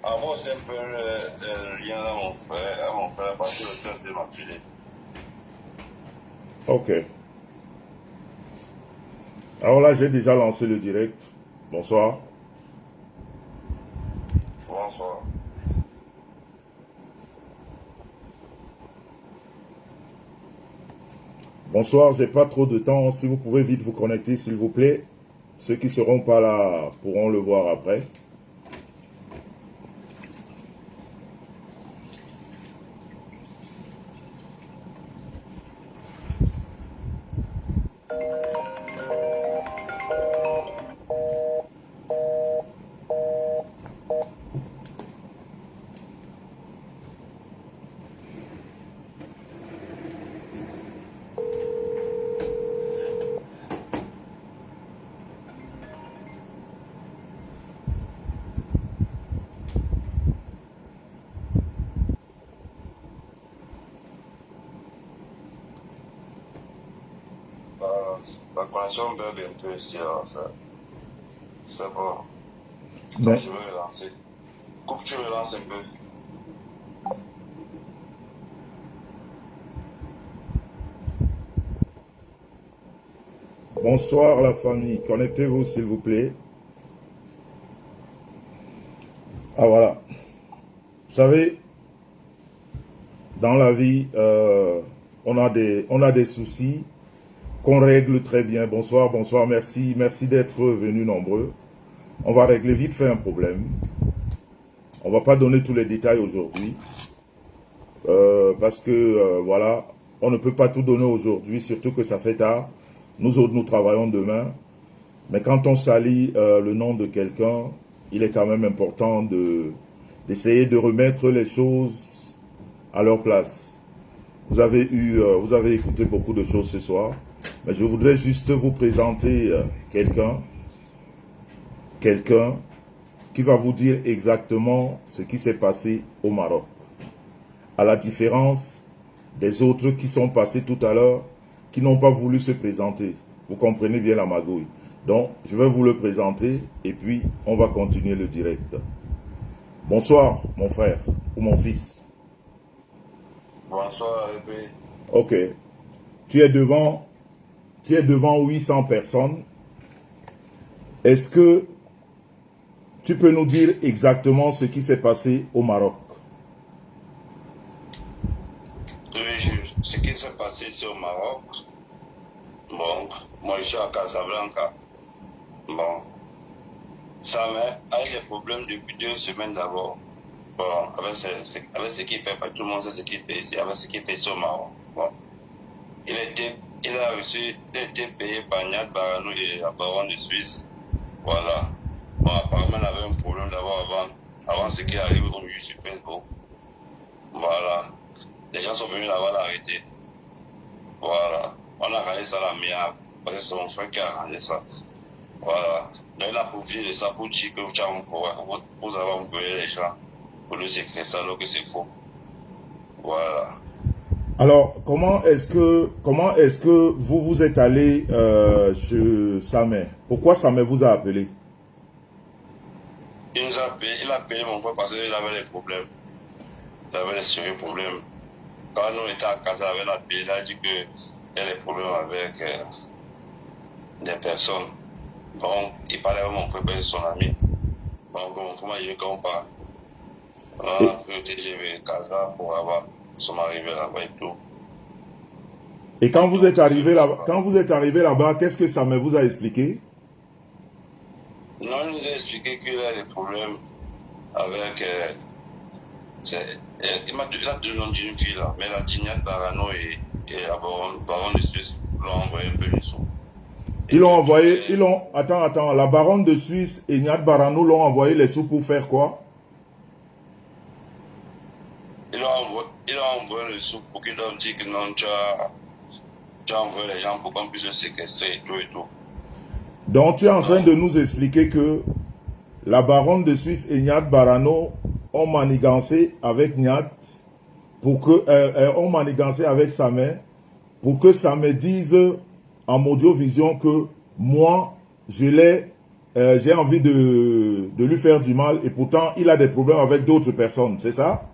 Avant, c'est un peu rien à mon frère, parce que le seul de m'appeler. Ok. Alors là, j'ai déjà lancé le direct. Bonsoir. Bonsoir. Bonsoir, j'ai pas trop de temps. Si vous pouvez vite vous connecter, s'il vous plaît. Ceux qui seront pas là pourront le voir après. La connexion bug un peu ici, alors ça. C'est bon. Donc, Mais je vais relancer. Coupe, tu relances un peu. bonsoir la famille. Connectez-vous s'il vous plaît. Ah voilà. Vous savez, dans la vie, on a des soucis qu'on règle très bien. Bonsoir, bonsoir, merci. Merci d'être venus nombreux. On va régler vite fait un problème. On va pas donner tous les détails aujourd'hui. Parce que, voilà, on ne peut pas tout donner aujourd'hui, surtout que ça fait tard. Nous autres, nous travaillons demain. Mais quand on salit le nom de quelqu'un, il est quand même important d'essayer de remettre les choses à leur place. Vous avez écouté beaucoup de choses ce soir, mais je voudrais juste vous présenter quelqu'un qui va vous dire exactement ce qui s'est passé au Maroc. À la différence des autres qui sont passés tout à l'heure, qui n'ont pas voulu se présenter. Vous comprenez bien la magouille. Donc, je vais vous le présenter et puis on va continuer le direct. Bonsoir, mon frère ou mon fils. Bonsoir, Rébé. Ok. Tu es devant 800 personnes. Est-ce que tu peux nous dire exactement ce qui s'est passé au Maroc? Oui, ce qui s'est passé ici au Maroc, bon, moi je suis à Casablanca. Bon, ça a eu des problèmes depuis 2 semaines d'abord. Bon, avec ce qu'il fait, pas tout le monde sait ce qu'il fait ici, avec ce qu'il fait ici au Maroc. Bon, il a été payé par Niad Baranou et la baronne de Suisse. Voilà. Bon, apparemment, il avait un problème d'abord avant ce qui arrive au juge suprême. Bon. Voilà. Les gens sont venus là-bas l'arrêter. Voilà. On a arrangé ça à l'amiable. Parce que c'est mon frère qui a arrangé ça. Voilà. Donc il a profité de ça pour dire que vous avez envoyé les gens pour le secret, ça alors que c'est faux. Voilà. Alors, comment est-ce que vous vous êtes allé chez Samet? Pourquoi Samet vous a appelé? Il a payé mon frère parce qu'il avait des problèmes. Il avait des sérieux problèmes. Quand nous étions à casa avec la paix, il a dit qu'il y a des problèmes avec des personnes. Donc, il parlait avec mon frère, c'est son ami. Donc, mon frère m'a dit qu'on parle. On a Et, pris le TGV Casa pour avoir. Nous sommes arrivés là-bas et tout. et quand vous Donc, êtes arrivé là-bas, qu'est-ce que Samet vous a expliqué? non, il nous a expliqué qu'il a des problèmes avec. Il a deux noms d'une fille là, mais la Dignat Barano et la baronne de Suisse l'ont envoyé un peu les sous. Et que tous les. Attends, la baronne de Suisse et Niad Baranou l'ont envoyé les sous pour faire quoi? Il a envoyé les sous pour qu'ils doivent dire que non, tu as envoyé les gens pour qu'on puisse le séquestrer et tout. Donc tu es en train Donc, de nous expliquer que la baronne de Suisse et Niad Barano ont manigancé avec Niad ont manigancé avec Samet pour que Samet dise en audiovision que moi, j'ai envie de lui faire du mal et pourtant il a des problèmes avec d'autres personnes, c'est ça?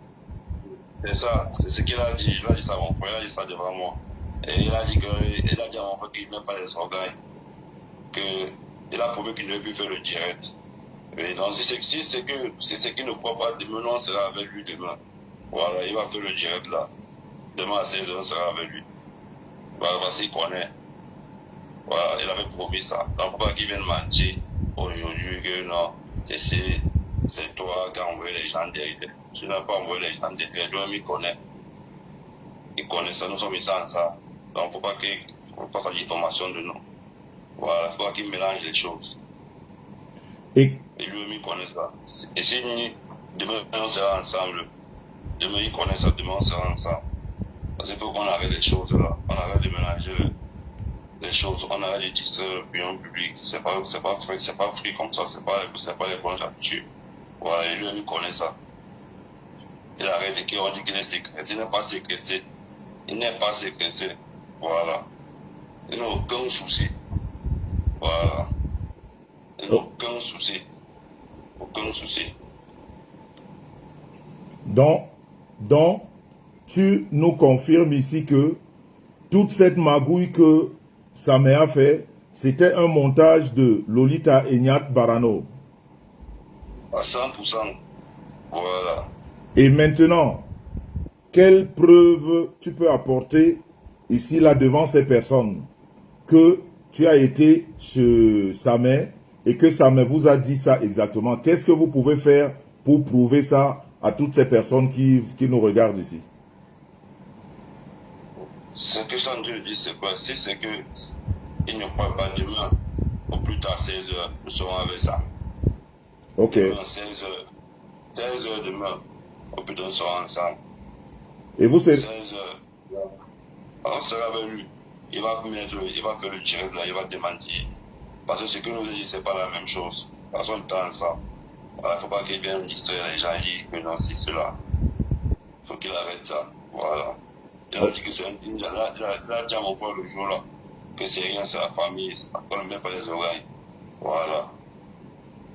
C'est ça, c'est ce qu'il a dit. Il a dit ça à mon frère, il a dit ça devant moi. Et il a dit à mon frère qu'il n'aime pas les organes, qu'il a promis qu'il ne veut plus faire le direct. Et donc, si c'est ce qu'il ne croit pas, demain, on sera avec lui demain. Voilà, il va faire le direct là. Demain à 16h, on sera avec lui. Voilà, parce qu'il connaît. Voilà, il avait promis ça. Donc, il ne faut pas qu'il vienne mentir aujourd'hui que non, c'est toi qui as envoyé les gens derrière. Tu n'as pas envoyé les gens derrière. Lui-même, il connaît. Il connaît ça. Nous sommes ici ensemble. Donc, il ne faut pas qu'il fasse l'information de nous. Voilà, il ne faut pas qu'il mélange les choses. Et lui-même, il connaît ça. Et si demain, on sera ensemble. Demain, il connaît ça. Demain, on sera ensemble. Parce qu'il faut qu'on arrête les choses là. On arrête de mélanger les choses. On arrête de distraire l'opinion publique. C'est pas free comme ça. C'est pas les bonnes habitudes. Voilà, et lui-même, il connaît ça. Il arrête de dire, on dit qu'il est séquencé. Il n'est pas séquencé. Il n'est pas séquencé. Voilà. Il n'a aucun souci. Voilà. Il n'a aucun souci. Aucun souci. Donc, tu nous confirmes ici que toute cette magouille que Samé a fait, c'était un montage de Lolita Enyat Barano. À 100%. Voilà. Et maintenant, quelle preuve tu peux apporter ici, là, devant ces personnes, que tu as été chez Samé et que Samé vous a dit ça exactement? Qu'est-ce que vous pouvez faire pour prouver ça à toutes ces personnes qui nous regardent ici? Ce que je suis dit, c'est quoi? Si c'est que il ne croit pas demain, au plus tard 16h, nous serons avec ça. Ok. Demain, 16h demain, au plus tard nous serons ensemble. Et vous, c'est 16h, on sera avec lui. Il va faire le direct là, il va démentir. Parce que ce que nous dit, c'est pas la même chose. Parce qu'on est ensemble. Voilà, il ne faut pas qu'il vienne distraire les gens et dire que non, c'est cela. Il faut qu'il arrête ça. Voilà. Il a dit que c'est il a dit à mon frère le jour là, que c'est rien, c'est la famille, qu'on ne met pas les oreilles. Voilà.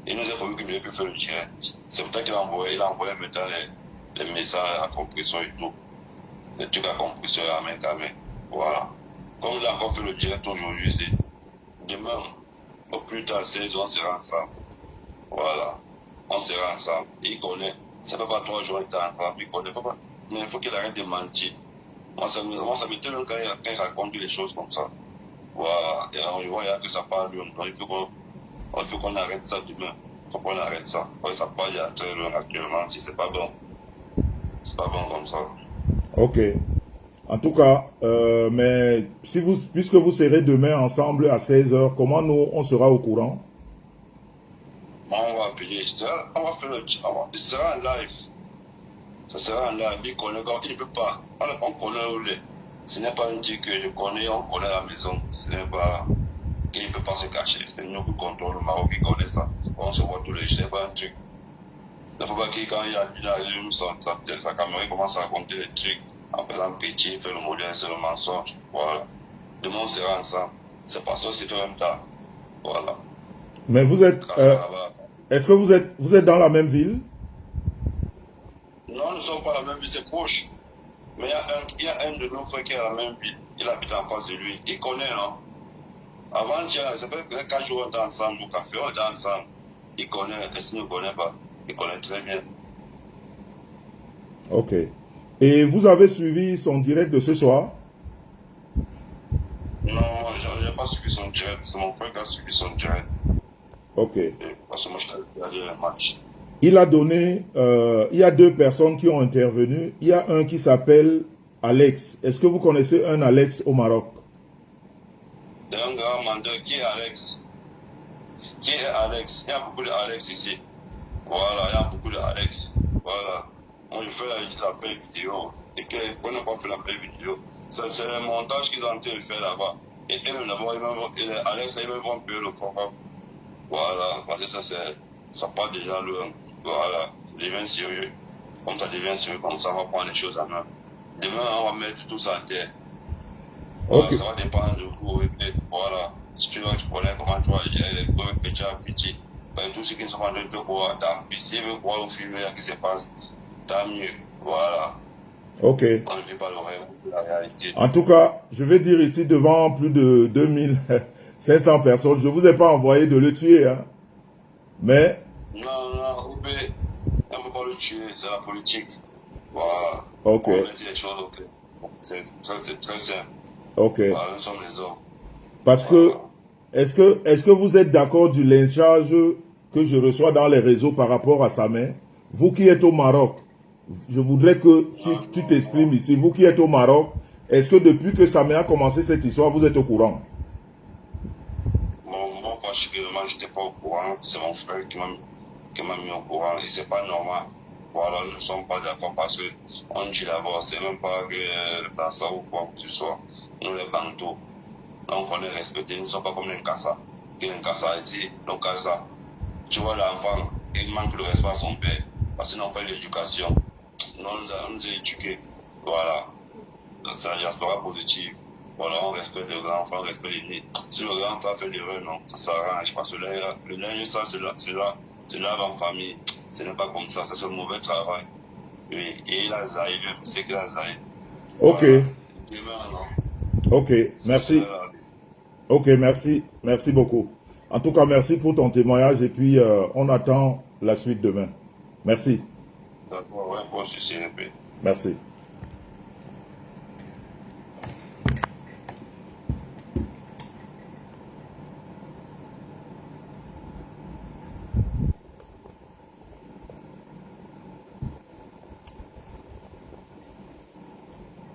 Il nous a promis qu'il ne devait plus faire le direct. C'est pour ça qu'il a envoyé maintenant les messages à compresseur et tout. Les trucs à compresseur à main camée. Voilà. Comme il a encore fait le direct aujourd'hui, c'est demain, au plus tard 16 ans, on sera ensemble. Voilà. On sera ensemble. Il connaît. Ça ne fait pas 3 jours qu'il est ensemble. Il connaît. Mais il faut qu'il arrête de mentir. Moi, ça me tellement quand il raconte les choses comme ça. Voilà. Et on voit que ça parle de donc il faut qu'on arrête ça demain. Il faut qu'on arrête ça. Ouais, ça parle très loin actuellement. Si c'est pas bon. C'est pas bon comme ça. Ok. En tout cas, mais puisque vous serez demain ensemble à 16h, comment nous, on sera au courant? On va appeler, on va faire ce sera en live. Ça sera en live. Il connaît, il ne peut pas. On connaît où il est. Ce n'est pas un truc que je connais, on connaît la maison. Ce n'est pas qu'il ne peut pas se cacher. C'est nous qui contrôlons le Maroc qui connaît ça. On se voit tous les jours, ce n'est pas un truc. Il ne faut pas qu'il, quand il allume sa caméra, il commence à raconter des trucs en faisant petit, il fait le modèle, c'est le mensonge. Voilà. Demain, on sera ensemble. C'est pas ça, c'est tout le même temps. Voilà. Mais vous êtes. Est-ce que vous êtes dans la même ville? Non, nous ne sommes pas dans la même ville, c'est proche. Mais il y a un de nos frères qui est dans la même ville. Il habite en face de lui. Il connaît, non? Avant, ça fait 4 jours, on était ensemble au café, on était ensemble. Il connaît, est-ce qu'il ne connaît pas? Il connaît très bien. Ok. Et vous avez suivi son direct de ce soir? Non, je n'ai pas suivi son direct. C'est mon frère qui a suivi son direct. Ok. Parce que moi, je suis allé à un match. Il a donné, il y a 2 personnes qui ont intervenu. Il y a un qui s'appelle Alex. Est-ce que vous connaissez un Alex au Maroc? C'est un grand mandeur. Qui est Alex? Qui est Alex? Il y a beaucoup d'Alex ici. Voilà, il y a beaucoup d'Alex. Voilà. Moi, je fais l'appel vidéo. Et qu'on n'a pas fait l'appel vidéo. C'est le montage qu'ils ont en train de faire là-bas. Et eux-mêmes, d'abord, Alex, ils vont payer le forum. Voilà, parce que ça part déjà loin. Voilà, ça devient sérieux. Comme ça devient sérieux, comme ça, on va prendre les choses en main. Demain, on va mettre tout ça à terre. Voilà, okay. Ça va dépendre de vous. Voilà, si tu connais comment tu vas gérer les gros petits à petits. Tous ceux qui ne sont pas de pouvoir, tant pis. S'ils veulent voir le film ce qui se passe, tant mieux. Voilà. Ok. On ne vit pas le rêve, la réalité. En tout cas, je vais dire ici devant plus de 2500 personnes, je ne vous ai pas envoyé de le tuer, hein. Mais... Non, on peut pas le tuer, c'est la politique. Voilà. Ok. On met les choses, ok. C'est très simple. Ok. Voilà, nous sommes les hommes. Parce que, est-ce que vous êtes d'accord du lynchage que je reçois dans les réseaux par rapport à sa mère? Vous qui êtes au Maroc, je voudrais que tu t'exprimes ici. Vous qui êtes au Maroc, est-ce que depuis que sa mère a commencé cette histoire, vous êtes au courant? Moi, particulièrement, je n'étais pas au courant. C'est mon frère qui m'a mis au courant. Et c'est pas normal. Voilà, nous ne sommes pas d'accord parce que on dit d'abord, c'est même pas que dans ça ou quoi que ce soit. Nous, les Bantos, donc on est respectés. Nous ne sommes pas comme les Nkassa. Les Nkassa dit, donc Nkassa, tu vois l'enfant, il manque le respect à son père. Parce qu'ils n'ont pas l'éducation. Nous, on nous a éduqués. Voilà. Donc, c'est la diaspora positive. Voilà, on respecte le grand enfant, on respecte l'aîné. Si le grand enfant fait l'erreur, non, ça s'arrange. Parce que le linge, ça, c'est là en famille. Ce n'est pas comme ça, c'est un mauvais travail. Oui, et il a zaï, c'est qu'il a zaï. Ok. Voilà. Demain, non. Ok, merci. Ok, merci. Merci beaucoup. En tout cas, merci pour ton témoignage et puis on attend la suite demain. Merci. D'accord, ouais, pour ceci, répète. Merci.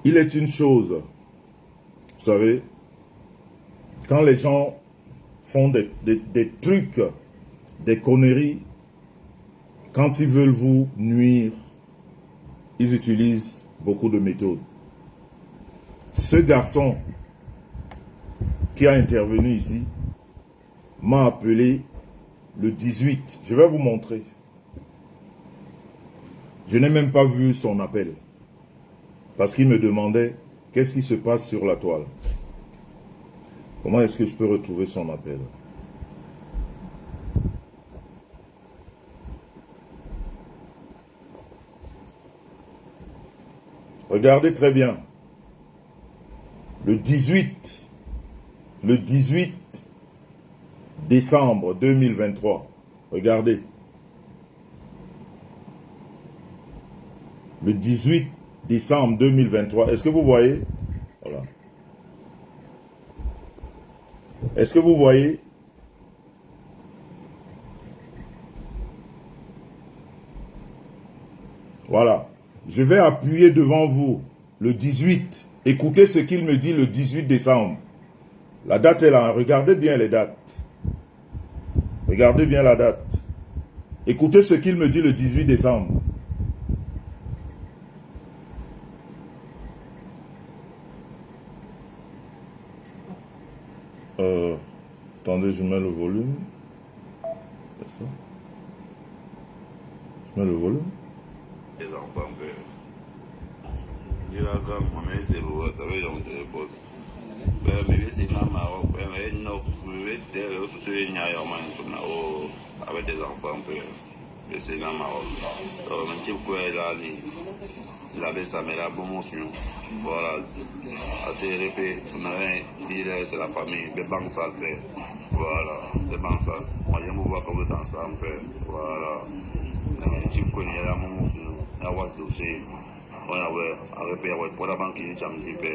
Il est une chose, vous savez, quand les gens font des trucs, des conneries, quand ils veulent vous nuire, ils utilisent beaucoup de méthodes. Ce garçon qui a intervenu ici m'a appelé le 18. Je vais vous montrer. Je n'ai même pas vu son appel. Parce qu'il me demandait qu'est-ce qui se passe sur la toile. Comment est-ce que je peux retrouver son appel? Regardez très bien. Le 18 décembre 2023. Regardez. Le 18 décembre 2023. Est-ce que vous voyez? Voilà. Est-ce que vous voyez? Voilà. Je vais appuyer devant vous le 18. Écoutez ce qu'il me dit le 18 décembre. La date est là. Regardez bien les dates. Regardez bien la date. Écoutez ce qu'il me dit le 18 décembre. Attendez, je mets le volume. C'est ça? Je mets le volume. Les enfants peuvent. Dis la gamme, on met ses lois, t'avais dans le téléphone. Mais c'est ma Maroc, mais non, mais t'es aussi une avec des enfants peuvent. C'est ma Maroc. Un type quoi est là, il avait sa mère à bon monsieur. Voilà. Assez répété, on avait dit c'est la famille, les banques ça le fait. Voilà, les banques ça. Moi j'aime voir comment dans ça un peu. Voilà. Un type connaît là mon monsieur, il a was dossier. On a ouais, à répéter pour la banque qui est un petit peu.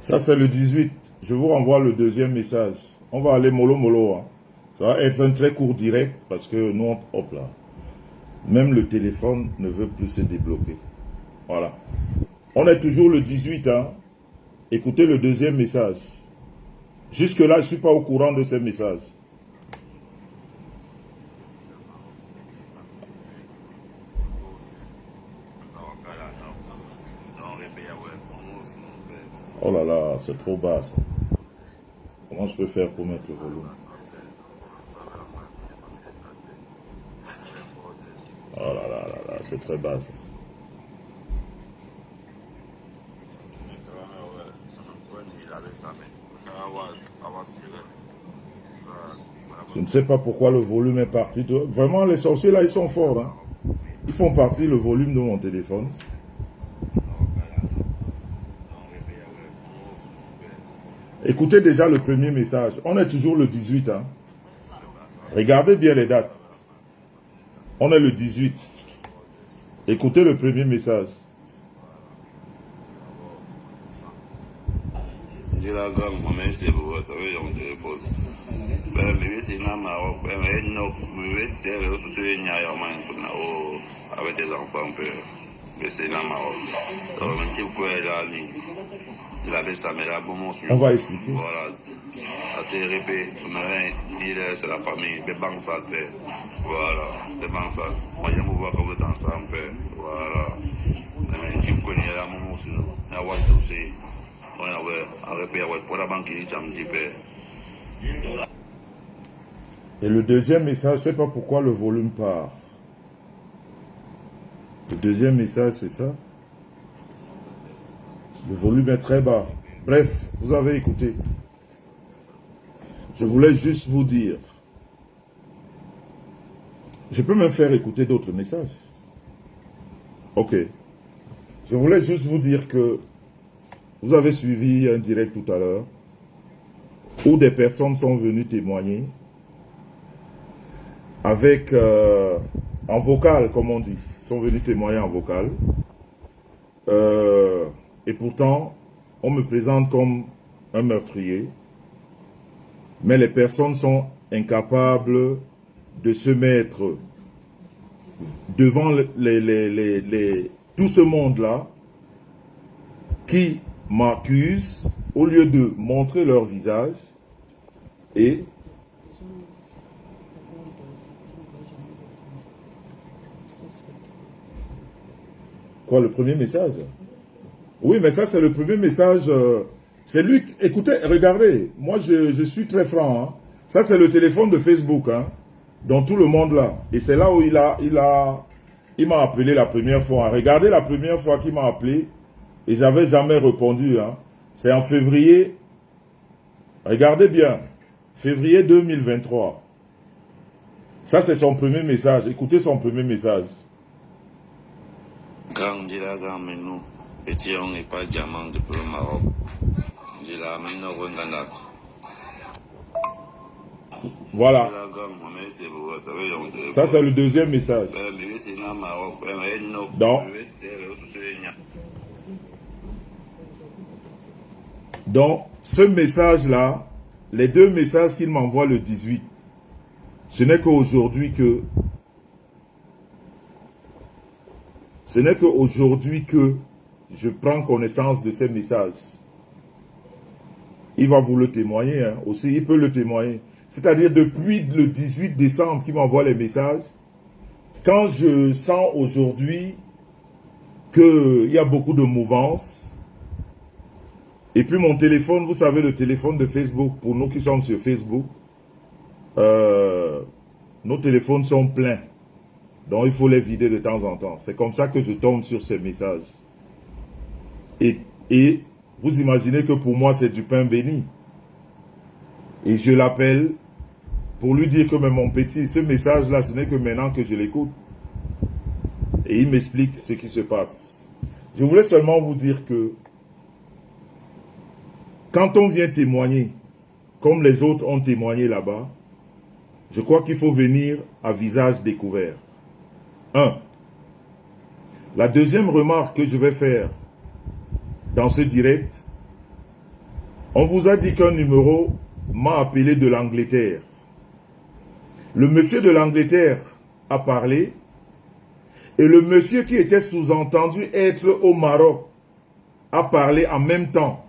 Ça, c'est le 18. Je vous renvoie le deuxième message. On va aller mollo mollo. Hein. Ça va être un très court direct parce que nous, hop là. Même le téléphone ne veut plus se débloquer. Voilà. On est toujours le 18. Hein. Écoutez le deuxième message. Jusque-là, je ne suis pas au courant de ces messages. Oh là là, c'est trop bas ça. Comment je peux faire pour mettre le volume? Oh là là là là, c'est très bas ça. ne sais pas pourquoi le volume est parti. Vraiment, les sorciers là, ils sont forts. Hein. Ils font partie le volume de mon téléphone. Écoutez déjà le premier message. On est toujours le 18. Hein. Regardez bien les dates. On est le 18. Écoutez le premier message. J'ai la gamme, mais c'est pour votre téléphone. Ben, mais c'est un Maroc. Ben, mais non, mais t'es là, c'est un Maroc. Avec des enfants, mais c'est un Maroc. Donc, même si vous pouvez là, il avait ça, mais là, bon, on va expliquer. Voilà. C'est répé, mais c'est la famille, les banques ça fait. Voilà, les banques ça. Moi, j'aime voir comme vous êtes ensemble. Voilà. Mais tu me connais là, mon aussi. Il y a tout c'est. On a répé, pour la banque, il y a un petit peu. Et le deuxième message, je ne sais pas pourquoi le volume part. Le deuxième message, c'est ça. Le volume est très bas. Bref, vous avez écouté. Je voulais juste vous dire. Je peux même faire écouter d'autres messages. Ok. Je voulais juste vous dire que vous avez suivi un direct tout à l'heure où des personnes sont venues témoigner avec, en vocal, comme on dit, sont venus témoigner en vocal. Et pourtant, on me présente comme un meurtrier. Mais les personnes sont incapables de se mettre devant tout ce monde-là qui m'accuse au lieu de montrer leur visage et quoi, le premier message? Oui, mais ça c'est le premier message. C'est lui. Écoutez, regardez, moi je suis très franc. Hein. Ça c'est le téléphone de Facebook, hein, dans tout le monde là. Et c'est là où il m'a appelé la première fois. Regardez la première fois qu'il m'a appelé et j'avais jamais répondu. Hein. C'est en février. Regardez bien, février 2023. Ça c'est son premier message. Écoutez son premier message. Grand Dila, grand Menou, petit on n'est pas diamant depuis le Maroc. Dila, maintenant, Rwanda. Voilà. Ça, c'est le deuxième message. Donc, ce message-là, les deux messages qu'il m'envoie le 18, ce n'est qu'aujourd'hui que je prends connaissance de ces messages. Il va vous le témoigner, hein, aussi, il peut le témoigner. C'est-à-dire depuis le 18 décembre qu'il m'envoie les messages, quand je sens aujourd'hui qu'il y a beaucoup de mouvance, et puis mon téléphone, vous savez, le téléphone de Facebook, pour nous qui sommes sur Facebook, nos téléphones sont pleins. Donc il faut les vider de temps en temps. C'est comme ça que je tombe sur ces messages. Et vous imaginez que pour moi c'est du pain béni. Et je l'appelle pour lui dire que mais mon petit, ce message-là, ce n'est que maintenant que je l'écoute. Et il m'explique ce qui se passe. Je voulais seulement vous dire que quand on vient témoigner, comme les autres ont témoigné là-bas, je crois qu'il faut venir à visage découvert. 1. La deuxième remarque que je vais faire dans ce direct, on vous a dit qu'un numéro m'a appelé de l'Angleterre. Le monsieur de l'Angleterre a parlé et le monsieur qui était sous-entendu être au Maroc a parlé en même temps.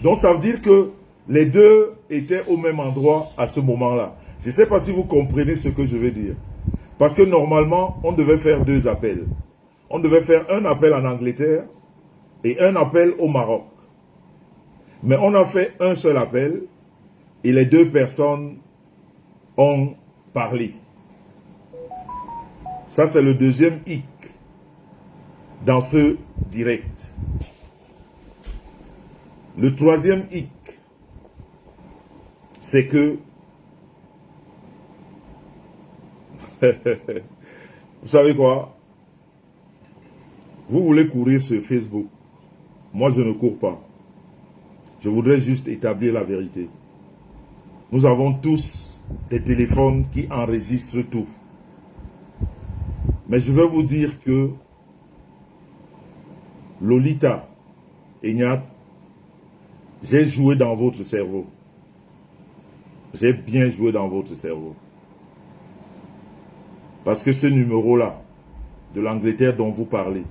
Donc ça veut dire que les deux étaient au même endroit à ce moment-là. Je ne sais pas si vous comprenez ce que je veux dire. Parce que normalement, on devait faire deux appels. On devait faire un appel en Angleterre et un appel au Maroc. Mais on a fait un seul appel et les deux personnes ont parlé. Ça, c'est le deuxième hic dans ce direct. Le troisième hic, c'est que Vous savez quoi? Vous voulez courir sur Facebook. Moi, je ne cours pas. Je voudrais juste établir la vérité. Nous avons tous des téléphones qui enregistrent tout. Mais je veux vous dire que Lolita, Ignat, j'ai joué dans votre cerveau. J'ai bien joué dans votre cerveau. Parce que ce numéro-là, de l'Angleterre dont vous parlez,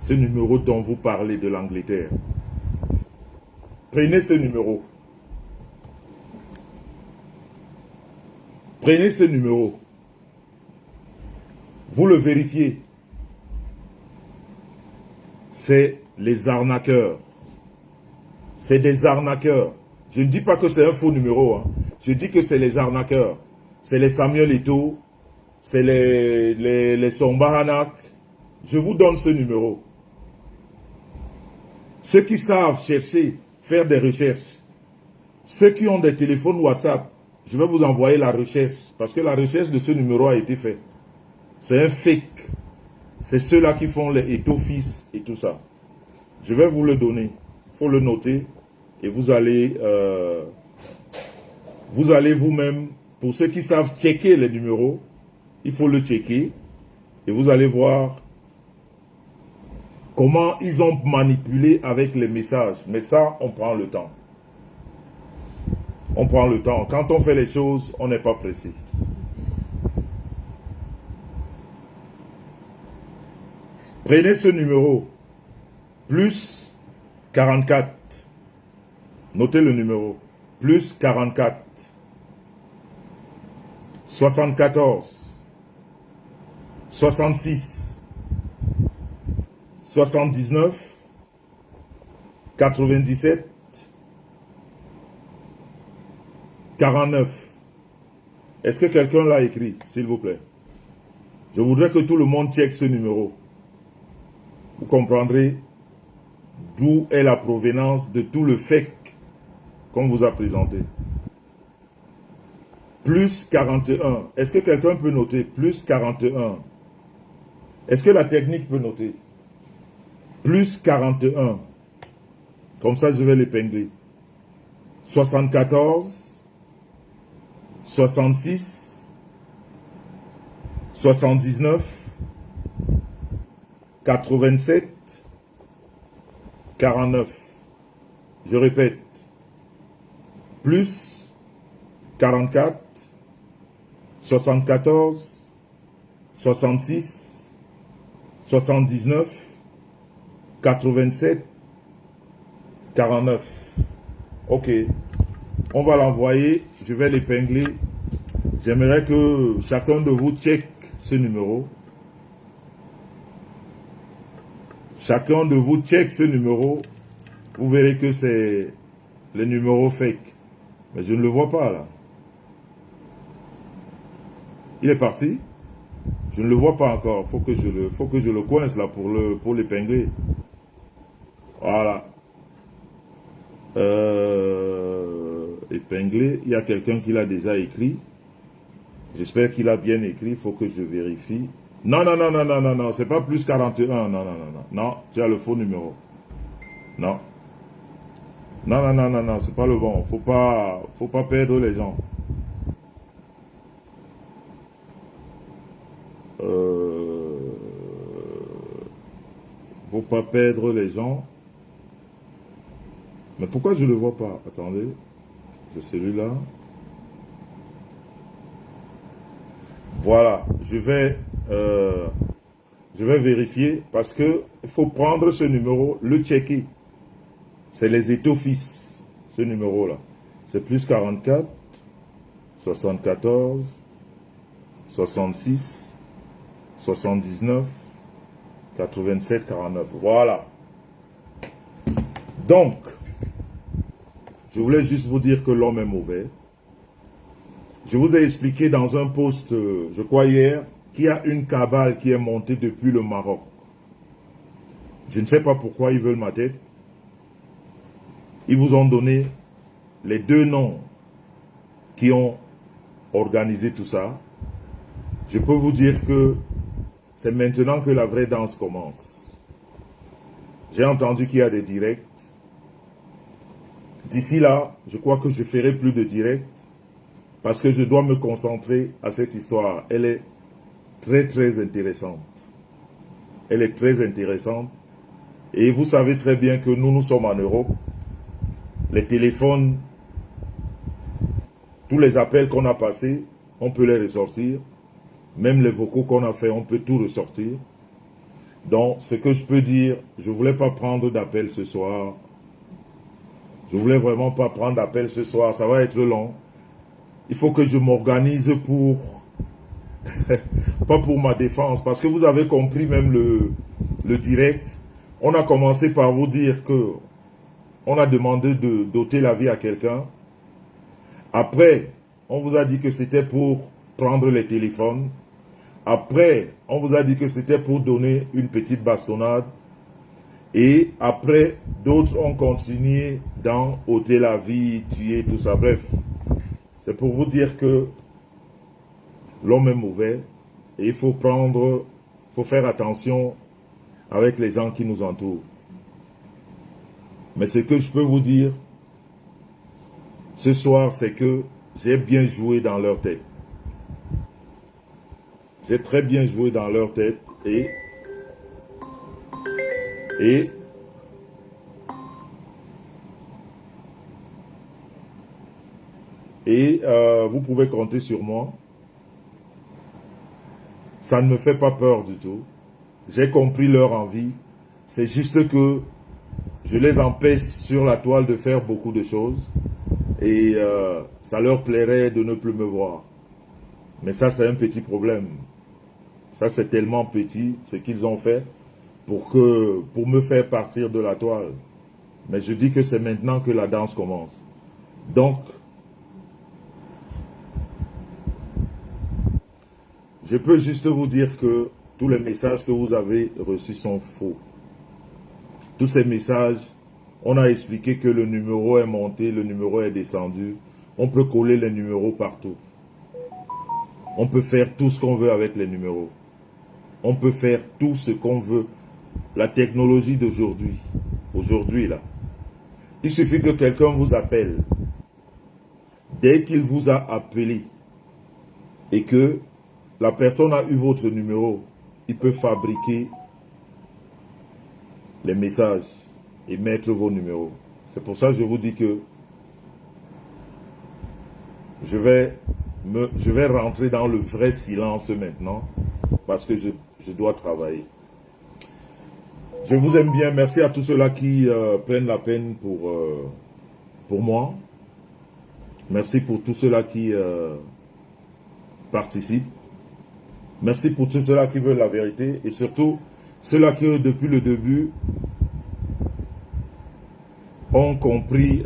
ce numéro dont vous parlez de l'Angleterre, prenez ce numéro. Prenez ce numéro. Vous le vérifiez. C'est les arnaqueurs. C'est des arnaqueurs. Je ne dis pas que c'est un faux numéro. Hein. Je dis que c'est les arnaqueurs. C'est les Samuel Eto'o. C'est les Sombahanak. Je vous donne ce numéro. Ceux qui savent chercher, faire des recherches. Ceux qui ont des téléphones WhatsApp. Je vais vous envoyer la recherche. Parce que la recherche de ce numéro a été faite. C'est un fake. C'est ceux-là qui font les Eto'o fils et tout ça. Je vais vous le donner. Il faut le noter. Et vous allez vous-même, pour ceux qui savent checker les numéros, il faut le checker. Et vous allez voir comment ils ont manipulé avec les messages. Mais ça, on prend le temps. On prend le temps. Quand on fait les choses, on n'est pas pressé. Prenez ce numéro. Plus 44. Notez le numéro. Plus 44. 74. 66. 79. 97. 49. Est-ce que quelqu'un l'a écrit, s'il vous plaît? Je voudrais que tout le monde check ce numéro. Vous comprendrez d'où est la provenance de tout le fake qu'on vous a présenté. Plus 41. Est-ce que quelqu'un peut noter? Plus 41. Est-ce que la technique peut noter? Plus 41. Comme ça, je vais l'épingler. 74. 66. 79. 87. 49. Je répète. Plus 44. 74. 66. 79. 87. 49. Ok. On va l'envoyer. Je vais l'épingler. J'aimerais que chacun de vous check ce numéro. Chacun de vous check ce numéro. Vous verrez que c'est le numéro fake. Mais je ne le vois pas là. Il est parti. Je ne le vois pas encore. Faut que je le coince là pour l'épingler. Voilà. Épinglé. Il y a quelqu'un qui l'a déjà écrit. J'espère qu'il a bien écrit. Il faut que je vérifie. Non, non, non, non, non, non, non. C'est pas plus 41. Non, non, non, non. Non, tu as le faux numéro. Non. Non, non, non, non, non. C'est pas le bon. Faut pas perdre les gens. Faut pas perdre les gens. Mais pourquoi je ne le vois pas? Attendez. C'est celui-là. Voilà. Je vais vérifier parce que il faut prendre ce numéro, le checker. C'est les Eto'o fils, ce numéro-là. C'est plus 44, 74, 66, 79, 87, 49. Voilà. Donc, je voulais juste vous dire que l'homme est mauvais. Je vous ai expliqué dans un post, je crois hier, qu'il y a une cabale qui est montée depuis le Maroc. Je ne sais pas pourquoi ils veulent ma tête. Ils vous ont donné les deux noms qui ont organisé tout ça. je peux vous dire que c'est maintenant que la vraie danse commence. J'ai entendu qu'il y a des directs. D'ici là, je crois que je ferai plus de directs parce que je dois me concentrer à cette histoire. Elle est très très intéressante. Elle est très intéressante. Et vous savez très bien que nous sommes en Europe. Les téléphones, tous les appels qu'on a passés, on peut les ressortir. Même les vocaux qu'on a fait, on peut tout ressortir. Donc, ce que je peux dire, je ne voulais pas prendre d'appel ce soir. Je ne voulais vraiment pas prendre d'appel ce soir. Ça va être long. Il faut que je m'organise pour... pas pour ma défense. Parce que vous avez compris même le direct. On a commencé par vous dire que on a demandé de doter la vie à quelqu'un. Après, on vous a dit que c'était pour prendre les téléphones. Après, on vous a dit que c'était pour donner une petite bastonnade. Et après, d'autres ont continué dans ôter la vie, tuer, tout ça. Bref, c'est pour vous dire que l'homme est mauvais. Et il faut faire attention avec les gens qui nous entourent. Mais ce que je peux vous dire ce soir, c'est que j'ai bien joué dans leur tête. J'ai très bien joué dans leur tête et vous pouvez compter sur moi. Ça ne me fait pas peur du tout. J'ai compris leur envie. C'est juste que je les empêche sur la toile de faire beaucoup de choses. Et ça leur plairait de ne plus me voir. Mais ça, c'est un petit problème. Ça, c'est tellement petit, ce qu'ils ont fait, pour me faire partir de la toile. Mais je dis que c'est maintenant que la danse commence. Donc, je peux juste vous dire que tous les messages que vous avez reçus sont faux. Tous ces messages, on a expliqué que le numéro est monté, le numéro est descendu. On peut coller les numéros partout. On peut faire tout ce qu'on veut avec les numéros. On peut faire tout ce qu'on veut. La technologie d'aujourd'hui, là. Il suffit que quelqu'un vous appelle. Dès qu'il vous a appelé et que la personne a eu votre numéro, il peut fabriquer les messages et mettre vos numéros. C'est pour ça que je vous dis que je vais rentrer dans le vrai silence maintenant parce que je dois travailler. Je vous aime bien. Merci à tous ceux-là qui prennent la peine pour moi. Merci pour tous ceux-là qui participent. Merci pour tous ceux-là qui veulent la vérité et surtout ceux-là qui, depuis le début, ont compris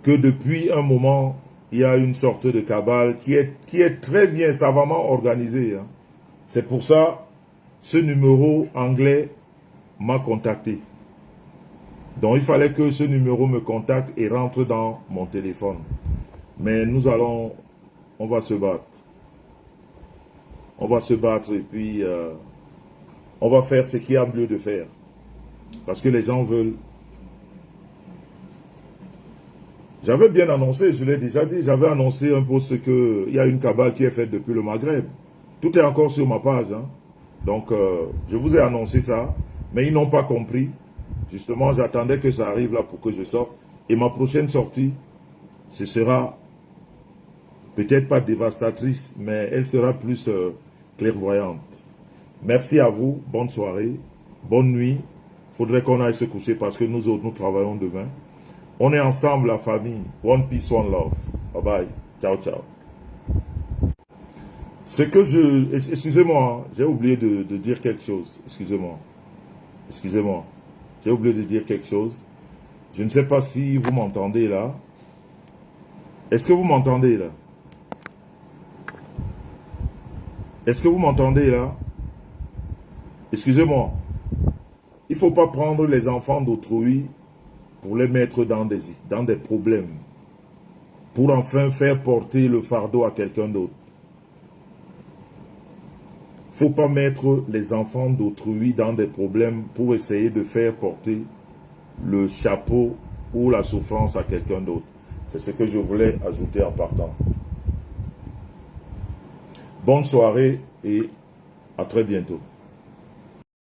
que depuis un moment, il y a une sorte de cabale qui est très bien, savamment organisée. Hein. C'est pour ça, ce numéro anglais m'a contacté. Donc il fallait que ce numéro me contacte et rentre dans mon téléphone. Mais on va se battre. On va se battre et puis on va faire ce qu'il y a mieux de faire. Parce que les gens veulent. J'avais bien annoncé, je l'ai déjà dit, j'avais annoncé un post qu'il y a une cabale qui est faite depuis le Maghreb. Tout est encore sur ma page. Hein. Donc, je vous ai annoncé ça, mais ils n'ont pas compris. Justement, j'attendais que ça arrive là pour que je sorte. Et ma prochaine sortie, ce sera peut-être pas dévastatrice, mais elle sera plus clairvoyante. Merci à vous, bonne soirée, bonne nuit. Il faudrait qu'on aille se coucher parce que nous autres, nous travaillons demain. On est ensemble, la famille. One peace, one love. Bye bye. Ciao, ciao. C'est que excusez-moi, hein, j'ai oublié de dire quelque chose. Excusez-moi. Excusez-moi. J'ai oublié de dire quelque chose. Je ne sais pas si vous m'entendez là. Est-ce que vous m'entendez là? Est-ce que vous m'entendez là? Excusez-moi. Il ne faut pas prendre les enfants d'autrui pour les mettre dans des problèmes. Pour enfin faire porter le fardeau à quelqu'un d'autre. faut pas mettre les enfants d'autrui dans des problèmes pour essayer de faire porter le chapeau ou la souffrance à quelqu'un d'autre. C'est ce que je voulais ajouter en partant. Bonne soirée et à très bientôt.